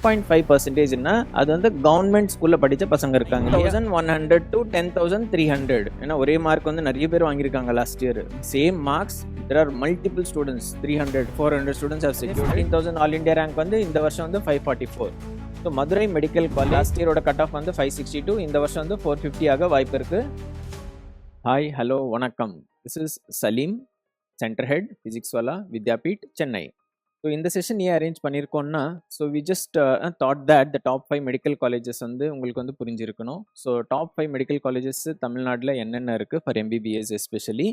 0.5% னா அது வந்து கவர்மெண்ட் ஸ்கூல்ல படிச்ச பசங்க இருக்காங்க 1100 to 10300 ஏன்னா ஒரே மார்க் வந்து நிறைய பேர் வாங்கியிருக்காங்க last year same marks there are multiple students 300 400 students have secured 15000 all India rank வந்து இந்த வருஷம் வந்து 544 so Madurai medical college last இயரோட கட் ஆஃப் வந்து 562 இந்த வருஷம் வந்து 450 ஆக வாய்ப்பு இருக்கு. ஹாய் ஹலோ வணக்கம், this is Salim, centre head physics Wallah Vidyapeeth Chennai. So இந்த செஷன் ஏன் அரேஞ்ச் பண்ணியிருக்கோம்னா, so we just thought that the top 5 medical colleges வந்து உங்களுக்கு வந்து புரிஞ்சிருக்கணும். ஸோ டாப் 5 மெடிக்கல் காலேஜஸ் தமிழ்நாட்டில் என்னென்ன இருக்குது ஃபார் எம்பிபிஎஸ் எஸ்பெஷலி,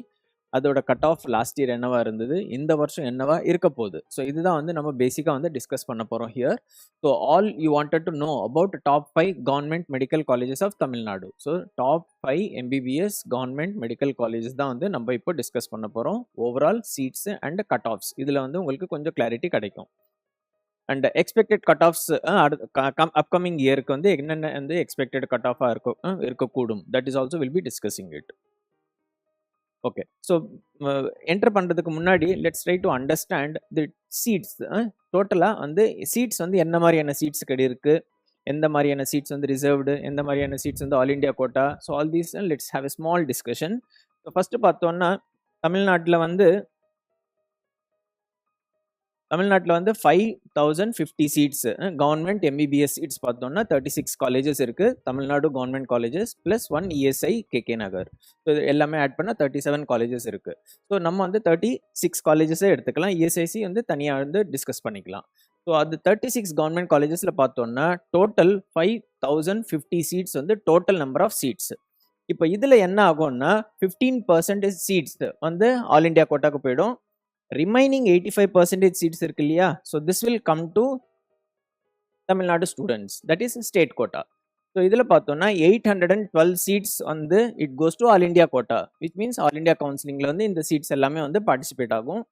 அதோட கட் ஆஃப் லாஸ்ட் இயர் என்னவா இருந்தது, இந்த வருஷம் என்னவா இருக்க போகுது. ஸோ இதுதான் வந்து நம்ம பேசிக்காக வந்து டிஸ்கஸ் பண்ண போகிறோம் here. So all you wanted to know about top 5 government medical colleges of Tamil Nadu. So top 5 MBBS government medical colleges தான் வந்து நம்ம இப்போ டிஸ்கஸ் பண்ண போகிறோம். Overall seats and cut offs இதில் வந்து உங்களுக்கு கொஞ்சம் கிளாரிட்டி கிடைக்கும். And expected cut offs upcoming இயருக்கு வந்து என்னென்ன வந்து எக்ஸ்பெக்டட் கட் ஆஃபாக இருக்கக்கூடும், that is also will be discussing it. Okay, so enter பண்ணுறதுக்கு முன்னாடி let's try to understand the seats. டோட்டலாக வந்து சீட்ஸ் வந்து என்ன மாதிரியான சீட்ஸ் இருக்குது, எந்த மாதிரியான சீட்ஸ் வந்து ரிசர்வ்டு, எந்த மாதிரியான சீட்ஸ் வந்து all India quota. So all these let's have a small discussion. So first பார்த்தோன்னா தமிழ்நாட்டில் வந்து 5050 சீட்ஸ் கவர்மெண்ட் எம்பிபிஎஸ் சீட்ஸ் பார்த்தோம்னா 36 காலேஜஸ் இருக்குது. Tamil Nadu government colleges plus 1 ESI KK Nagar. So இது எல்லாமே ஆட் பண்ணால் 37 காலேஜஸ் இருக்குது. ஸோ நம்ம வந்து 36 காலேஜஸே எடுத்துக்கலாம், இஎஸ்ஐசி வந்து தனியாக வந்து டிஸ்கஸ் பண்ணிக்கலாம். ஸோ அது 36 கவர்மெண்ட் காலேஜஸில் பார்த்தோம்னா டோட்டல் 5050 சீட்ஸ் வந்து டோட்டல் நம்பர் ஆஃப் சீட்ஸ். இப்போ இதில் என்ன ஆகும்னா 15% சீட்ஸ் வந்து ஆல் இண்டியா கோட்டாக்கு போயிடும். ரிமைனிங் 85% சீட்ஸ் இருக்கு இல்லையா, so this will come to Tamil Nadu students, that is state quota. So இதில் பார்த்தோம்னா 812 சீட்ஸ் வந்து it goes to all India quota, which means all India கவுன்சிலிங்கில் வந்து இந்த சீட்ஸ் எல்லாமே வந்து பார்ட்டிசிபேட் ஆகும்.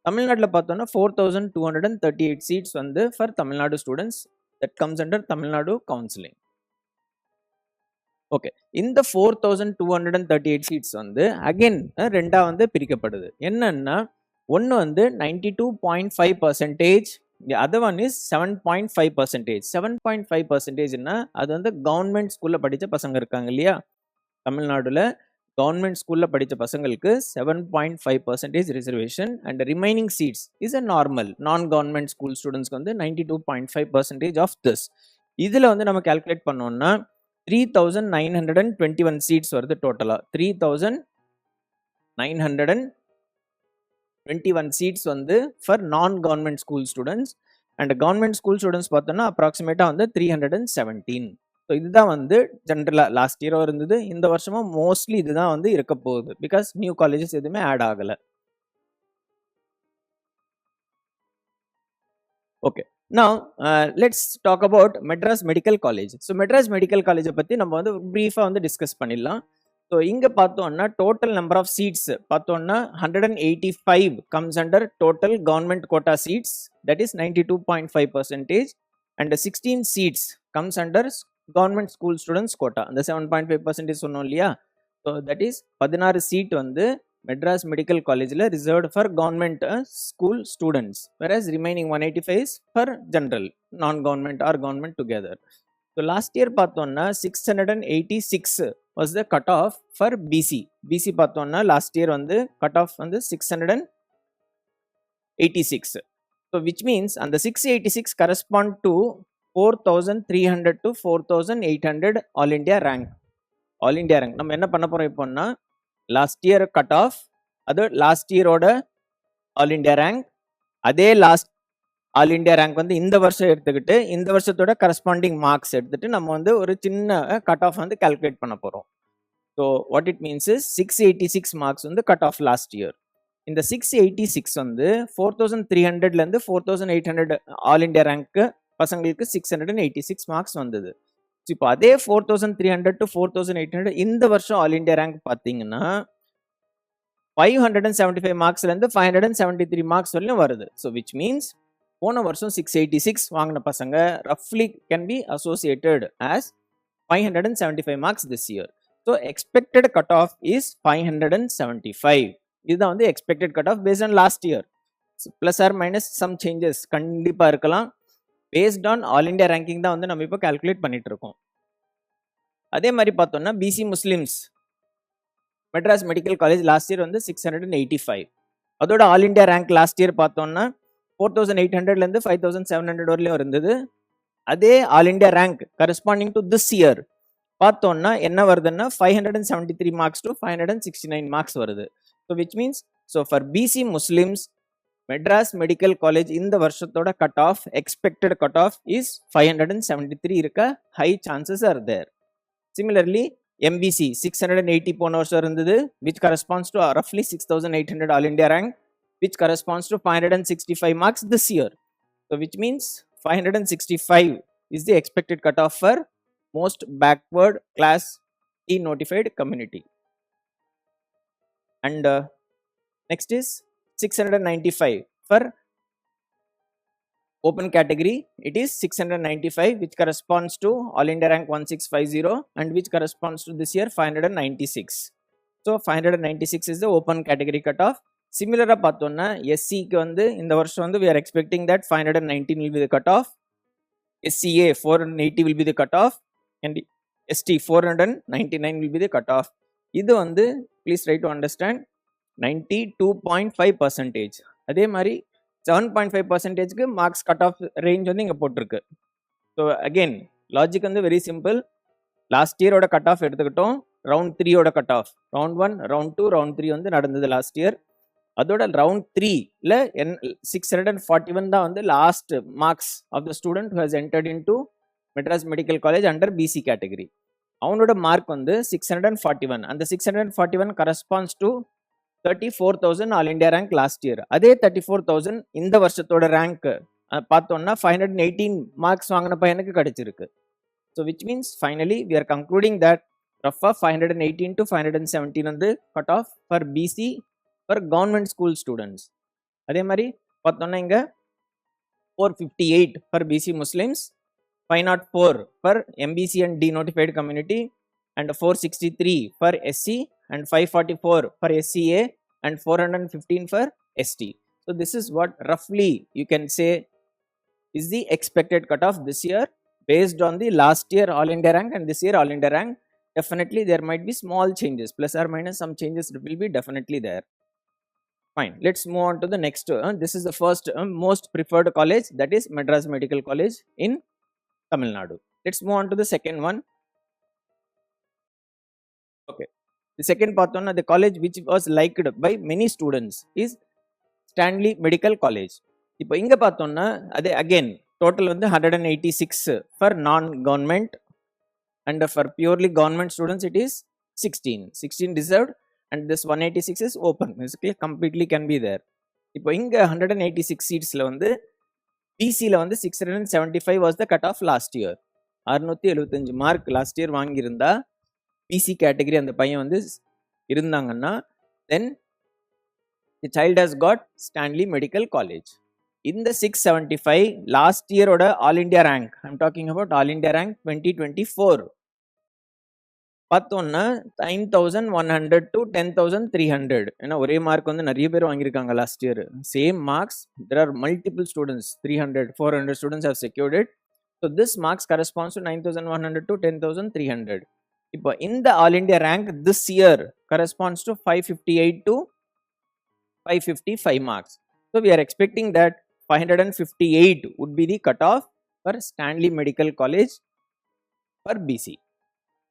தமிழ்நாட்டில் பார்த்தோம்னா 4238 சீட்ஸ் வந்து for Tamil Nadu students, that comes under Tamil Nadu counselling. Okay, இந்த 4238 சீட்ஸ் வந்து அகெயின் ரெண்டாக வந்து பிரிக்கப்படுது. என்னன்னா ஒன்று வந்து 92.5%, அதர் ஒன் இஸ் 7.5%. 7.5%னா அது வந்து கவர்மெண்ட் ஸ்கூலில் படித்த பசங்க இருக்காங்க இல்லையா, தமிழ்நாடுல கவர்மெண்ட் ஸ்கூலில் படித்த பசங்களுக்கு 7.5% reservation and remaining seats is a normal non government school ஸ்டூடெண்ட்ஸ்க்கு வந்து 92.5% ஆஃப் திஸ். இதில் வந்து நம்ம கால்குலேட் பண்ணோம்னா 3921 சீட்ஸ் வருது டோட்டலாக. 3921 சீட்ஸ் வந்து ஃபார் நான் government school students and government school students பார்த்தோன்னா அப்ராக்சிமேட்டாக வந்து 317. ஸோ இதுதான் வந்து ஜென்ரலாக லாஸ்ட் இயரும் இருந்தது, இந்த வருஷமும் மோஸ்ட்லி இதுதான் வந்து இருக்க போகுது, பிகாஸ் நியூ காலேஜஸ் எதுவுமே ஆட் ஆகலை. Okay, now let's talk about Madras Medical College. So Madras Medical College பற்றி நம்ம வந்து ப்ரீஃபாக வந்து டிஸ்கஸ் பண்ணிடலாம். ஸோ இங்கே பார்த்தோம்னா டோட்டல் நம்பர் ஆஃப் சீட்ஸ் பார்த்தோம்னா 185 comes under total government quota seats, that is 92.5%, and 16 seats comes under government school students quota, அந்த 7.5% சொன்னோம் இல்லையா. ஸோ தட் இஸ் 16 சீட் வந்து மெட்ராஸ் மெடிக்கல் காலேஜில் reserved for government school students, whereas remaining 185 is for general non government or government together. So last year பார்த்தோம்னா 686 was the cut off for BC. BC பார்த்தோம்னா last year வந்து cut off வந்து 686. So which means அந்த 686 correspond to 4300 to 4800 all India rank. All India rank நம்ம என்ன பண்ண போறோம் இப்போன்னா last year cut of, அது லாஸ்ட் இயரோட ஆல் இண்டியா ரேங்க், அதே லாஸ்ட் ஆல் இண்டியா ரேங்க் வந்து இந்த வருஷம் எடுத்துக்கிட்டு இந்த வருஷத்தோட கரஸ்பாண்டிங் மார்க்ஸ் எடுத்துகிட்டு நம்ம வந்து ஒரு சின்ன கட் ஆஃப் வந்து கால்குலேட் பண்ண போகிறோம். So what it means is 686 marks வந்து கட் ஆஃப் லாஸ்ட் இயர். இந்த 686 வந்து 4300லேருந்து 4800 ஆல் இண்டியா ரேங்க்கு பசங்களுக்கு 686 மார்க்ஸ் வந்தது. இப்போ அதே 4300 to 4800 இந்த வருஷம் ஆல் இண்டியா ரேங்க் பார்த்தீங்கன்னா 575 மார்க்ஸ்லேருந்து 573 மார்க்ஸ் வரையும் வருது. ஸோ விச் மீன்ஸ் போன வருஷம் 686 வாங்கின பசங்க ரஃப்லி can be associated as 575 marks this year. So expected cut off is 575. இதுதான் வந்து expected cut off based on last year. Plus or minus some changes கண்டிப்பாக இருக்கலாம். based on all India ranking தான் வந்து நம்ம இப்போ calculate பண்ணிட்டு இருக்கோம். அதே மாதிரி பார்த்தோம்னா BC Muslims Madras Medical College last year வந்து 685. அதோட all India rank last year பார்த்தோம்னா 4800லேருந்து 5700 வரலையும் இருந்தது. அதே all India rank corresponding to this year பார்த்தோம்னா என்ன வருதுன்னா 573 மார்க்ஸ் டு 569 மார்க்ஸ் வருது. So which means so for BC Muslims Madras medical college இந்த வருஷத்தோட cut off expected cut off is 573 இருக்க high chances are there. Similarly MBC 680 போன வருஷம் இருந்தது, which corresponds to roughly 6800 all India rank, which corresponds to 565 marks this year. So which means 565 is the expected cutoff for most backward class E notified community. And next is 695 for open category. It is 695, which corresponds to all India rank 1650 and which corresponds to this year 596. So 596 is the open category cutoff. Similar பார்த்தோம்னா SC க்கு வந்து இந்த வருஷம் வந்து we are expecting that 519 will be the cutoff, SCA 480 will be the cutoff and ST 499 will be the cutoff. இது வந்து please try to understand 92.5%. அதே மாதிரி 7.5%க்கு மார்க்ஸ் கட் ஆஃப் ரேஞ்ச் வந்து இங்கே போட்டிருக்கு. ஸோ அகெயின் லாஜிக் வந்து வெரி சிம்பிள். லாஸ்ட் இயரோட கட் ஆஃப் எடுத்துக்கிட்டோம், ரவுண்ட் 3யோட cut off round 1 round 2 round 3 வந்து நடந்தது லாஸ்ட் இயர். அதோட ரவுண்ட் 3ல 641 தான் வந்து last marks of the student who has entered in to Madras medical college under BC category. அவனோட மார்க் வந்து 641. அந்த 641 corresponds to 34,000 all India rank last year. அதே 34,000 இந்த வருஷத்தோட ரேங்க் பார்த்தோம்னா 518 மார்க்ஸ் வாங்கின பையனுக்கு கிடைச்சிருக்கு. So which means finally we are concluding that ரஃபா 518 to 517 வந்து cut off for BC for government school students. அதே மாதிரி பார்த்தோம்னா இங்கே 458 for BC Muslims, 504 for MBC and denotified community and 463 for SC and 544 for SCA and 415 for ST. So this is what roughly you can say is the expected cutoff this year based on the last year all India rank and this year all India rank. Definitely there might be small changes, plus or minus some changes will be definitely there. Fine, let's move on to the next. This is the first most preferred college, that is Madras Medical College in Tamil Nadu. Let's move on to the second one. Okay, the second பார்த்தோம்னா the college which was liked by many students is Stanley Medical College. இப்போ இங்க பார்த்தோம்னா அது again total வந்து 186 for non-government and for purely government students it is 16 reserved and this 186 is open, basically completely can be there. இப்போ இங்க 186 seatsல வந்து BCல வந்து 675 was the cutoff last year. 675 mark last year வாங்கியிருந்தா பிசி கேட்டகரி அந்த பையன் வந்து இருந்தாங்கன்னா then the child has got Stanley medical college. இந்த 675 லாஸ்ட் இயரோட all India rank, I'm talking about all India rank 2024 பார்த்தோம்னா 9100 to 10300. ஏன்னா ஒரே மார்க் வந்து நிறைய பேர் வாங்கியிருக்காங்க last year. Same marks, there are multiple students, 300 400 students have secured it. So this marks corresponds to 9100 to 10300. இப்போ இந்த all India rank this year corresponds to 558 to 555 marks. So we are expecting that 558 would be the cutoff for Stanley Medical College for BC.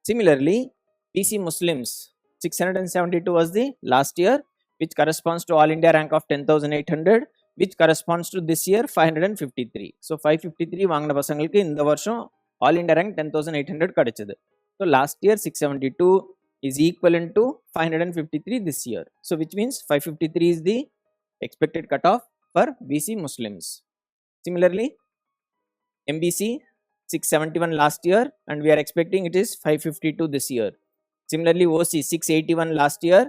Similarly, BC Muslims 672 was the last year, which corresponds to all India rank of 10,800, which corresponds to this year 553. So 553 வாங்கின பசங்களுக்கு இந்த வருஷம் all India rank 10,800 கிடைச்சது. So last year 672 is equivalent to 553 this year. So which means 553 is the expected cutoff for BC Muslims. Similarly, MBC 671 last year and we are expecting it is 552 this year. Similarly, OC 681 last year,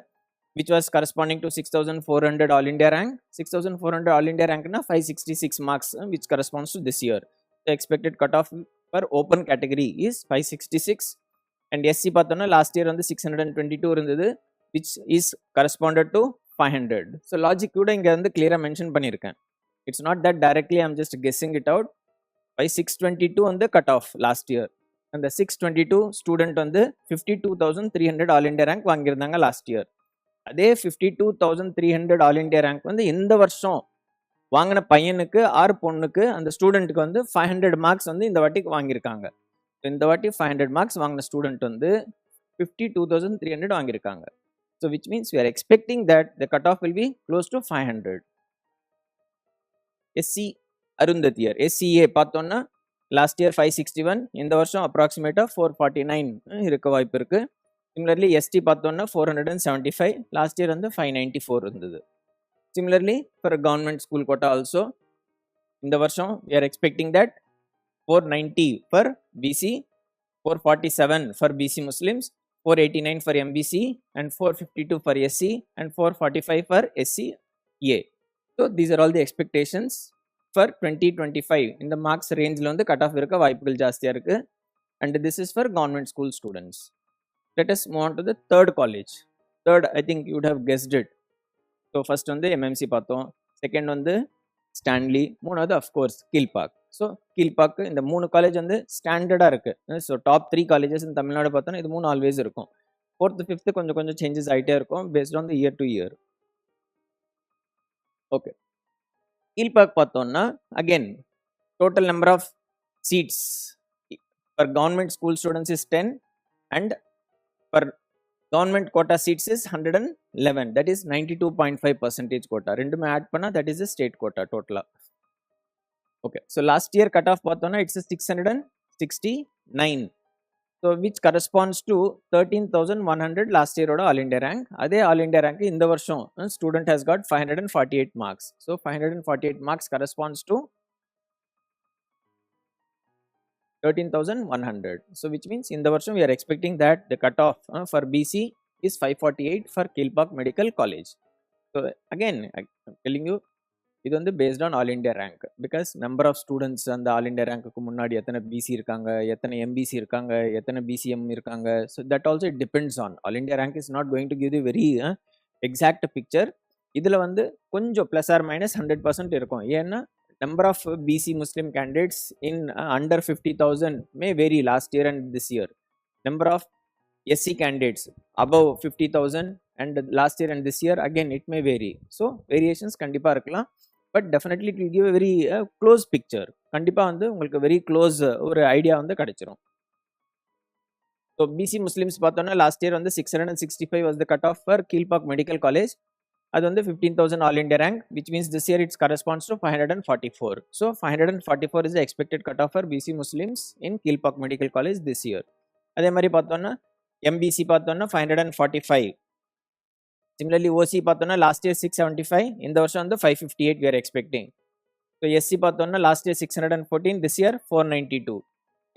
which was corresponding to 6,400 all India rank. 6,400 all India rank na 566 marks, which corresponds to this year. The expected cutoff for open category is 566. And SC பார்த்தோம்னா last year வந்து 622 இருந்தது, which is corresponded to 500. So logic கூட இங்க வந்து clear-ஆ mention பண்ணியிருக்கேன். It's not that directly I'm just guessing it out. by 622 on the cutoff last year. And the 622 student on the 52,300 all India rank வாங்கியிருந்தாங்க last year. அதே 52,300 all India rank வந்து இந்த வருஷம் வாங்கின பையனுக்கு ஆறு பொண்ணுக்கு அந்த ஸ்டூடெண்ட்டுக்கு வந்து 500 மார்க்ஸ் வந்து இந்த வாட்டிக்கு வாங்கியிருக்காங்க. இந்த வாட்டி 500 மார்க்ஸ் வாங்கின ஸ்டூடெண்ட் வந்து 52,300 வாங்கியிருக்காங்க. So which means we are expecting that the cutoff will be close to 500. SC Arundhathiyar SCA பார்த்தோம்னா last year 561, இந்த வருஷம் approximate 449 இருக்க வாய்ப்பு இருக்கு. Similarly ST பார்த்தோம்னா 475, last year வந்து 594 இருந்தது. Similarly for a government school quota also, இந்த வருஷம் we are expecting that 490 for BC, 447 for BC Muslims, 489 for MBC and 452 for SC and 445 for SCA. So these are all the expectations for 2025. In the marks range la cut off irukka vaayipukal jaasthiya irukku, and this is for government school students. Let us move on to the third college. Third, I think you would have guessed it. So first on the MMC paathom, second on the Stanley, மூணாவது of course Kilpauk. So Kilpauk இந்த மூணு college வந்து ஸ்டாண்டர்டா இருக்கு. So top 3 colleges in Tamil Nadu பார்த்தோன்னா இது மூணு always இருக்கும். 4th 5th கொஞ்சம் சேஞ்சஸ் ஆகிட்டே இருக்கும் based on the year to year. Okay, Kilpauk பார்த்தோம்னா again total number of seats for government school students is 10 and for government quota seats is 111, that is 92.5% quota. ரெண்டுமே add பண்ணா that is the state quota total. Okay, so last year cutoff பார்த்தோம்னா it's 669, so which corresponds to 13,100 last year oda all India rank. அதே all India rank இந்த வருஷம் student has got 548 marks, so 548 marks corresponds to 13,100. So which means in the version we are expecting that the cutoff for BC is 548 for Kilpauk Medical College. So again I'm telling you, இது வந்து based on all India rank, because number of students அந்த all India rankக்கு முன்னாடி எத்தனை BC இருக்காங்க, எத்தனை MBC இருக்காங்க, எத்தனை BCM இருக்காங்க, so that also it depends on. All India rank is not going to give you very exact picture. இதில் வந்து கொஞ்சம் plus or minus 100% இருக்கும். ஏன்னா number of BC Muslim candidates in under 50,000 may vary last year and this year. Number of SC candidates above 50,000 and last year and this year again it may vary. So variations கண்டிப்பா இருக்கலாம், but definitely it will give a very close picture. கண்டிப்பா வந்து உங்களுக்கு very close ஒரு idea வந்து கிடைச்சிரும். So BC Muslims பார்த்தோம்னா last year வந்து 665 was the cutoff for Kilpauk Medical College. அது வந்து 15,000 all India rank, which means this year it corresponds to 544. So 544 is the expected cutoff for BC Muslims in Kilpauk Medical College this year. அதே மாதிரி பார்த்தோம்னா MBC பார்த்தோம்னா 545. Similarly OC பார்த்தோம்னா last year 675, இந்த வருஷம் வந்து 558 we are expecting. So SC பார்த்தோம்னா last year 614, this year 492.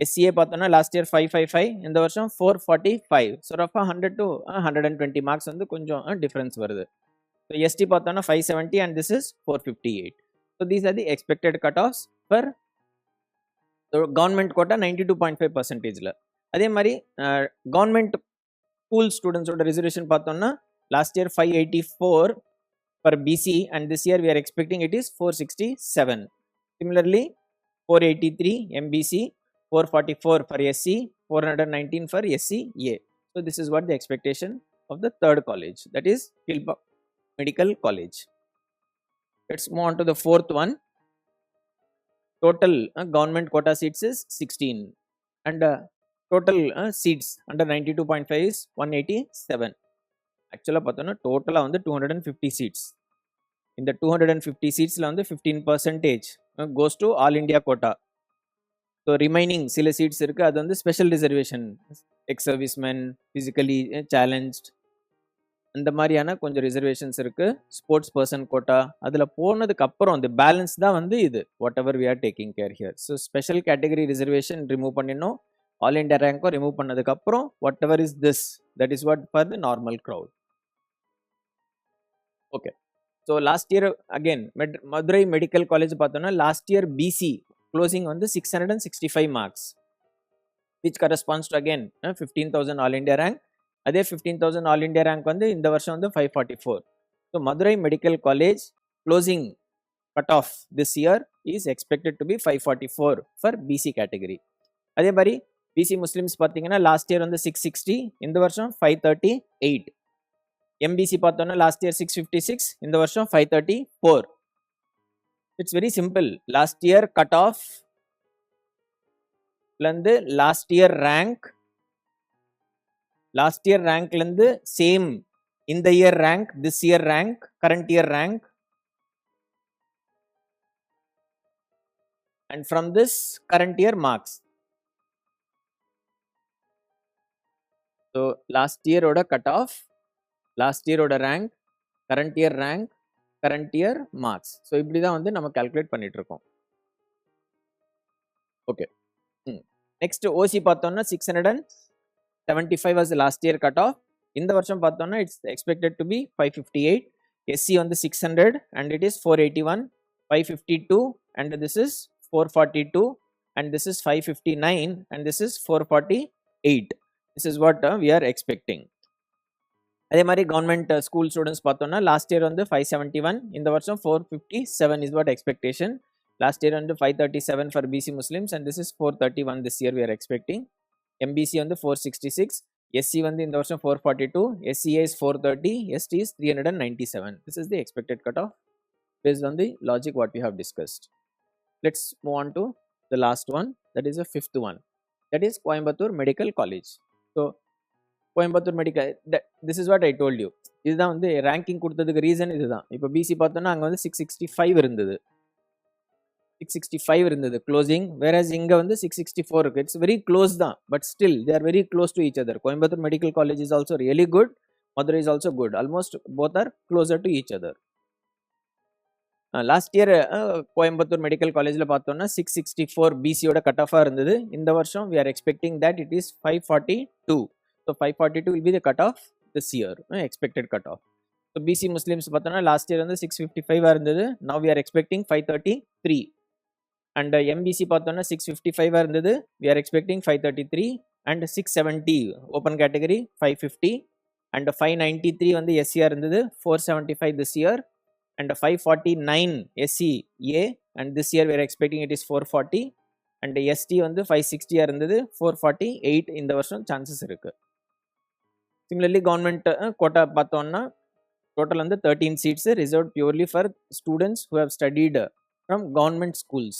SCA பார்த்தோம்னா last year 555, இந்த வருஷம் 445. So roughly 100 to 120 marks வந்து கொஞ்சம் difference வருது. So ST பார்த்தோம்னா 570 and this is 458. So these are the expected cutoffs for the government quota 92.5%. அதே மாதிரி government school students ஓட reservation பார்த்தோம்னா last year 584 for BC and this year we are expecting it is 467. Similarly 483 MBC, 444 for SC, 419 for SCA. So this is what the expectation of the third college, that is Kilpauk Medical College. Let's move on to the fourth one. Total government quota seats is 16 and total seats under 92.5 is 187. Actually பார்த்தோம்னா டோட்டலாக வந்து 250 seats. இந்த 250 seatsல வந்து 15% goes to all India quota. So remaining சில seats இருக்கு, அது வந்து special reservation, ex-servicemen, physically challenged, இந்த மாதிரியான கொஞ்சம் ரிசர்வேஷன்ஸ் இருக்கு. ஸ்போர்ட்ஸ் பர்சன் கோட்டா அதில் போனதுக்கு அப்புறம் இந்த பேலன்ஸ் தான் வந்து இது whatever we are taking care here. So special category reservation remove பண்ணிடணும், ஆல் இண்டியா ரேங்க்கும் ரிமூவ் பண்ணதுக்கு அப்புறம் whatever is this, that is what for the normal crowd. Okay, so last year again Madurai medical College பார்த்தோம்னா last year BC closing வந்து 665 marks, which corresponds to again 15,000 all India rank. அதே 15,000 all India rank வந்து இந்த வருஷம் வந்து 544. So Madurai medical college closing cut off this year is expected to be 544 for BC category. அதே மாதிரி BC Muslims பார்த்தீங்கன்னா last year வந்து 660, இந்த வருஷம் 538. MBC பார்த்தோன்னா லாஸ்ட் இயர் 656, இந்த வருஷம் 534. It's very simple. Last year cut off இருந்து last year rank, last year ரேங்க்லேருந்து சேம் இந்த year rank, this year rank, current year rank, and from this current year marks. So last year oda cut off, last year oda rank, current year rank, current year marks. So இப்படி தான் வந்து நம்ம calculate பண்ணிட்டு இருக்கோம். Okay, next OC பார்த்தோம்னா 675 was the last year cut off. இந்த வருஷம் பார்த்தோம்னா it's expected to be 558. SC வந்து 600 and it is 481, 552 and this is 442 and this is 559 and this is 448. This is what we are expecting. அதே மாதிரி government school students பார்த்தோம்னா last year வந்து 571, இந்த வருஷம் 457 is what expectation. Last year வந்து 537 for BC Muslims and this is 431 this year we are expecting. MBC வந்து 466, SC வந்து இந்த வருஷம் 442, SCA is 430, ST is 397. This is the expected cutoff based on the logic what we have discussed. Let's move on to the last one, that is the fifth one, that is Coimbatore Medical College. So Coimbatore Medical, this is what I told you. இதுதான் வந்து ranking கொடுத்ததுக்கு reason இதுதான். இப்போ BC பார்த்தோன்னா அங்கே வந்து 665 இருந்தது, 665 இருந்தது க்ளோசிங், வேறஸ் இங்கே வந்து 664 இருக்கு. இட்ஸ் வெரி க்ளோஸ் தான், but still they are very close to each other. Coimbatore Medical College is also really good, Madurai is also good, almost both are closer to each other. Last year Coimbatore medical காலேஜில் பார்த்தோம்னா 664 பிசியோட cut ஆஃபாக இருந்தது. இந்த வருஷம் we are expecting that it is 542. So 542 will be the cut off this year, expected cut off. So BC Muslims பார்த்தோம்னா last year வந்து 655 இருந்தது, now we are expecting 533. And MBC பார்த்தோம்னா 655 இருந்தது, we are expecting 533. And 670 open category 550. And 593 வந்து SCR இருந்தது, 475 this year. And 549 SCA and this year we are expecting it is 440. And ST வந்து 560 இருந்தது, 448 இந்த வருஷம் சான்சஸ் இருக்கு. Similarly government quota பார்த்தோம்னா total வந்து 13 seats reserved purely for students who have studied from government schools.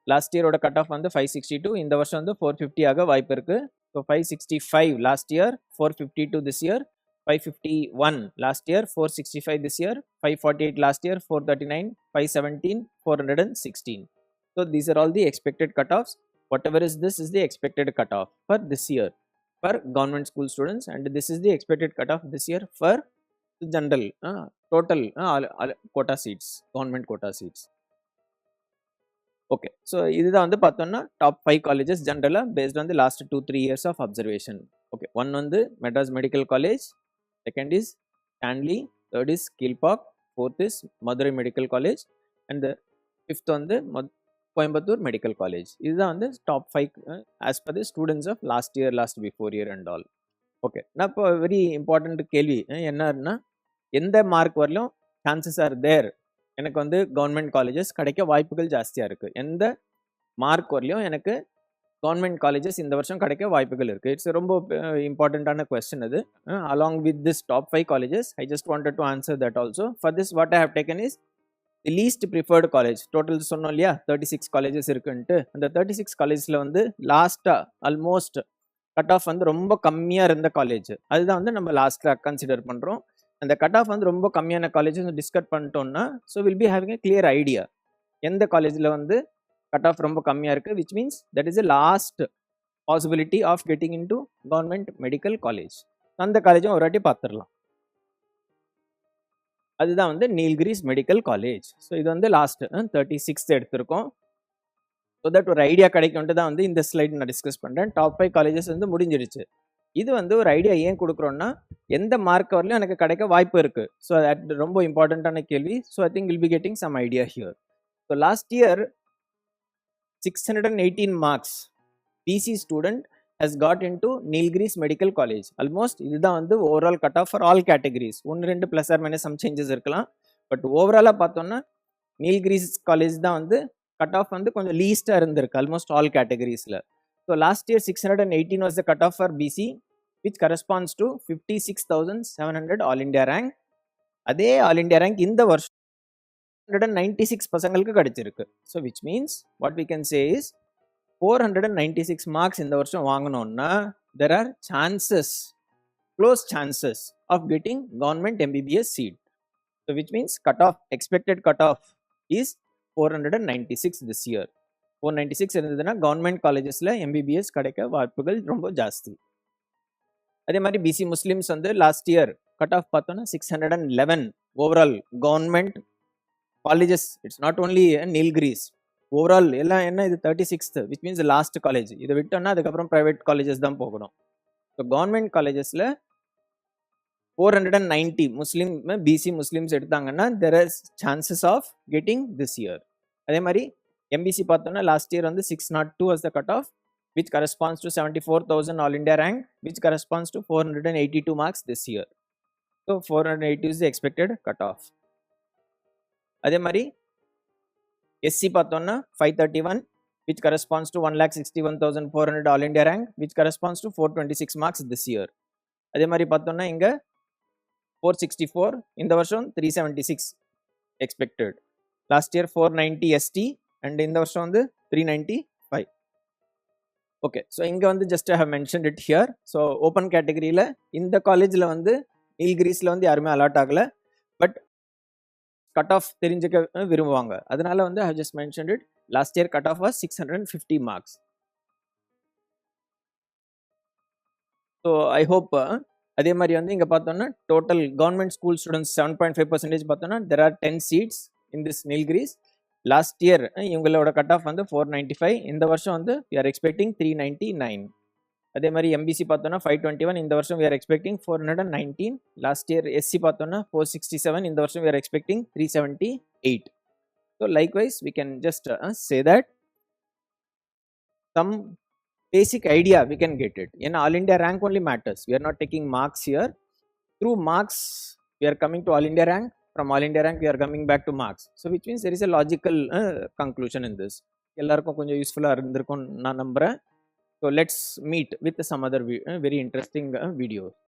Last இயரோட cut off வந்து 562, இந்த வருஷம் வந்து 450 ஆக வாய்ப்பு இருக்கு. So 565 last year, 452 this year, 551 last year, 465 this year, 548 last year, 439, 517, 416. So these are all the expected cutoffs. Whatever is this is the expected cutoff for this year for government school students, and this is the expected cutoff this year for the general total quota seats, government quota seats. Okay, so இதுதான் வந்து பார்த்தோம்னா top 5 colleges general based on the last 2-3 years of observation. Okay, one வந்து Madras Medical College, second is Stanley, third is Kilpauk, fourth is Madurai Medical College, and the fifth வந்து Coimbatore Medical College. இதுதான் வந்து top 5 as per the students of last year, last before year and all. Okay, நான் இப்போ very important கேள்வி என்னன்னா, எந்த mark வரலும் chances are தேர் எனக்கு வந்து கவர்மெண்ட் காலேஜஸ் கிடைக்க வாய்ப்புகள் ஜாஸ்தியாக இருக்குது, எந்த மார்க் வரலையும் எனக்கு கவர்மெண்ட் காலேஜஸ் இந்த வருஷம் கிடைக்க வாய்ப்புகள் இருக்குது. இட்ஸ் ரொம்ப இம்பார்ட்டண்ட்டான கொஸ்டின் அது. Along with this top 5 colleges I just wanted to answer that also. For this what I have taken is the least preferred college. Total சொன்னோம் இல்லையா 36 காலேஜஸ் இருக்குன்ட்டு, அந்த 36 காலேஜில் வந்து லாஸ்ட்டாக ஆல்மோஸ்ட் கட் ஆஃப் வந்து ரொம்ப கம்மியாக இருந்த காலேஜ் அதுதான் வந்து நம்ம லாஸ்ட்டாக கன்சிடர் பண்ணுறோம். அந்த கட் ஆஃப் வந்து ரொம்ப கம்மியான காலேஜஸ் டிஸ்கஸ் பண்ணிட்டோம்னா so will be having a clear idea எந்த காலேஜில் வந்து கட் ஆஃப் ரொம்ப கம்மியாக இருக்குது, which means that is a last possibility of getting in to government medical college. அந்த காலேஜும் ஒரு வாட்டி பார்த்துடலாம். அதுதான் வந்து நீல்கிரிஸ் மெடிக்கல் காலேஜ். ஸோ இது வந்து லாஸ்ட் 36 எடுத்திருக்கோம். ஸோ தட் ஒரு ஐடியா கிடைக்கும்ட்டு தான் வந்து இந்த ஸ்லைட் நான் டிஸ்கஸ் பண்ணுறேன். டாப் 5 காலேஜஸ் வந்து முடிஞ்சிருச்சு. இது வந்து ஒரு ஐடியா ஏன் கொடுக்குறோன்னா, எந்த மார்க் வரலையும் எனக்கு கிடைக்க வாய்ப்பு இருக்குது. ஸோ அது ரொம்ப இம்பார்ட்டண்ட்டான கேள்வி. So I think will be getting some idea here. So last year 618 marks BC student has got into Nilgiris Medical College. Almost இதுதான் வந்து overall cut off for all categories. 1-2 plus or minus some changes இருக்கலாம், but ஓவராலாக பார்த்தோம்னா Nilgiris college தான் வந்து cut off வந்து கொஞ்சம் லீஸ்டாக இருந்திருக்கு ஆல்மோஸ்ட் ஆல் கேட்டகரிஸில். So last year 618 was the cut off for BC which corresponds to 56,700 all India rank. அதே ஆல் இண்டியா ரேங்க் இந்த வருஷம் 196 பசங்களுக்கு கிடைச்சிருக்கு. So which means what we can say is 496 marks இந்த வருஷம் வாங்கணும்னா there are chances, close chances of getting government MBBS seat. So which means expected cutoff is 496 this year. 496 இருந்ததுன்னா government காலேஜஸ்ல MBBS கிடைக்க வாய்ப்புகள் ரொம்ப ஜாஸ்தி. அதே மாதிரி பிசி முஸ்லிம்ஸ் வந்து லாஸ்ட் இயர் கட் ஆஃப் பார்த்தோன்னா 611 overall government colleges. It's not only Nilgiris, overall எல்லாம் என்ன இது 36th which means last college. இதை விட்டோம்னா அதுக்கப்புறம் ப்ரைவேட் காலேஜஸ் தான் போகணும். ஸோ கவர்மெண்ட் காலேஜஸில் 490 முஸ்லீம் பிசி முஸ்லிம்ஸ் எடுத்தாங்கன்னா there is chances of getting this year. அதே மாதிரி எம்பிசி பார்த்தோம்னா லாஸ்ட் இயர் வந்து 602 was the cut off which corresponds to 74,000 all India rank which corresponds to 482 marks this year. So 480 is the expected cut off. அதே மாதிரி SC பார்த்தோம்னா 531 which corresponds to 1,61,400 all India rank which corresponds to 426 marks this year. அதே மாதிரி பார்த்தோம்னா இங்க 464, இந்த வருஷம் 376 expected. Last year 490 ST and இந்த வருஷம் வந்து 395. ஓகே, ஸோ இங்க வந்து just I have mentioned it here. So open கேட்டகரியில் இந்த காலேஜில் வந்து நீல்கிரிஸில் வந்து யாருமே அலாட் ஆகலை, பட் கட் ஆஃப் தெரிஞ்சுக்க விரும்புவாங்க. அதனால வந்து I just mentioned it. Last year cut off was 650 marks. So I hope அதே மாதிரி வந்து இங்கே பார்த்தோம்னா டோட்டல் கவர்மெண்ட் ஸ்கூல் ஸ்டூடெண்ட்ஸ் 7.5% பார்த்தோம்னா there are 10 seeds in this Nilgiris. Last year இவங்களோட கட் ஆஃப் வந்து 495, இந்த வருஷம் வந்து வி ஆர் எக்ஸ்பெக்டிங் 399. அதே மாதிரி எம்பிசி பார்த்தோம்னா 521, இந்த வருஷம் we are expecting 419. Last year SC பார்த்தோம்னா 467, இந்த வருஷம் we are expecting 378. So likewise we can just say that some basic idea we can get it. In all India rank only matters. We are not taking marks here. Through marks we are coming to all India rank. From all India rank we are coming back to marks. So which means there is a logical conclusion in this. எல்லாருக்கும் கொஞ்சம் யூஸ்ஃபுல்லா இருந்திருக்கும் நான் நம்புறேன். So let's meet with some other very interesting video.